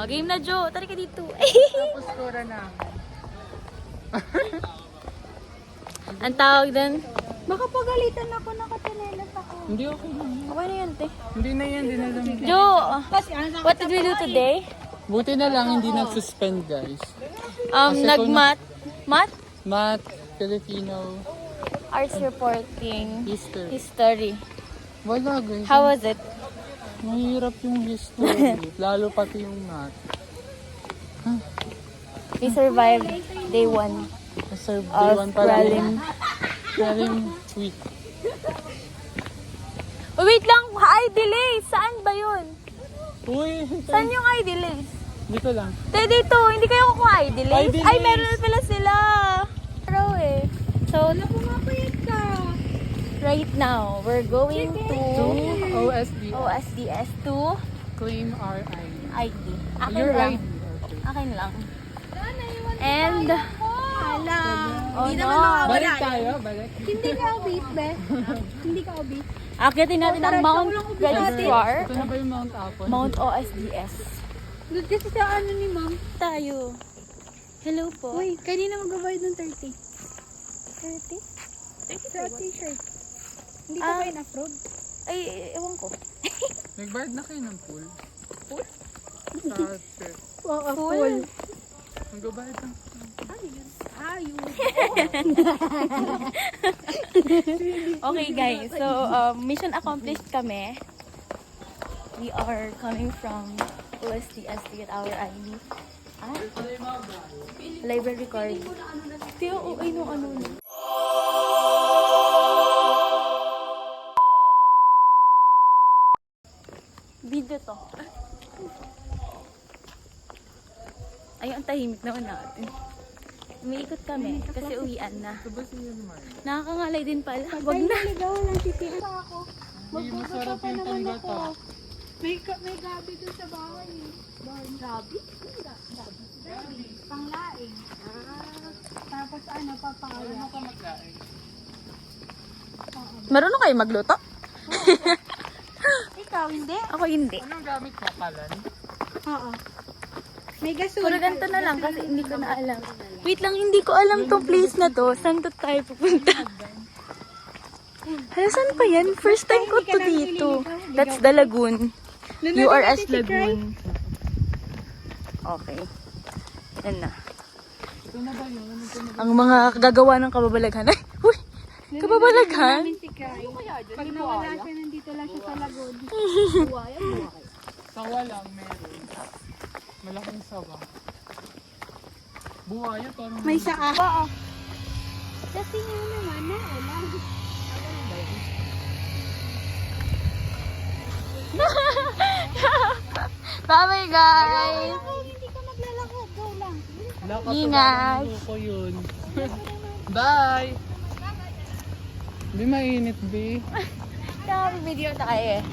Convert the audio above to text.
Oh, game na, Jo. Tari ka dito. Tapos kura na. Ang tawag din. Baka pagalitan ako, nakatinelas ako. Hindi okay lang. Okay na yan, te. Hindi na yan, hindi na lang. Jo, what did we do today? Buti na lang hindi nag-suspend guys. Nag-mat. Mat? Math, Filipino, Arts reporting. history. History. Wala guys. How was it? Mahirap yung history. Lalo pati yung math. We survived day 1 Sir, day of one pa lang. prelim. Prelim week. Oh, wait lang, eye delays. Saan ba yun? Uy, Saan yung eye delays? dito lang. Dito, hindi kayo kukuha eye delays? Eye delays. Ay, meron na pala sila. Pero So, Pumapayat ka. right now, we're going to OSD. OSDS to Claim RI. ID. Akin Your lang. ID. Okay. Akin lang. And, Hala. oh Hindi no. naman makawala. Balik tayo, balik. Hindi ka obit, be. Hindi ka obit. Akitin natin ang Mount Registrar. Ito na ba yung Mount Apple? Mount OSDS. Doon kasi sa ano ni ma'am. Tayo. Hello po. Uy, kanina magbabayad ng 30. 30? Sa t-shirt. Hindi ka Ah. ba in-upload? Ay, ewan ko. Nagbayad na kayo ng pool? Pool? Sa shirt. Oo, Full. Magbabayad ng Ayun. Okay guys, so mission accomplished kami. We are coming from OSDS to get our ID. Library card. Tiyo, ay no, ano. Video to. Ay, ang tahimik naman natin. Umiikot kami kasi uwian na. Ito ba si Yelmar? Nakakangalay din pala. Wag Wag na. naligawan ng titi. Ako. Hindi masarap yung panggata. May gabi dun sa bahay. Gabi? Gabi. Panglaing. Tapos ano, papaya. Ano ka magkain? Marunong kayo magluto? Ikaw, hindi? Ako hindi. Anong gamit mo? Kalan? Oo. May gasol. Puro ganito na lang kasi hindi ko na alam. Wait lang, hindi ko alam tong place na to. Saan to tayo pupunta? Hala, saan pa yan? First time ko to dito. That's the lagoon. URS Lagoon. Okay. Yan na. Ito na ba yun? Ito na ba? Ang mga gagawa ng kababalaghan. Ay, uy! Kababalaghan? Si Cry. Pag nawala siya, nandito lang siya sa lagoon. Sawa lang meron. Malaking sawa. Buhaya parang... May saa. Oo. Kasi nga naman, naulan. Bye-bye, guys! Hindi ka maglalakad. Go lang. Ingat. ko yun. Bye! Di mainit, be. Kaya video na kayo eh.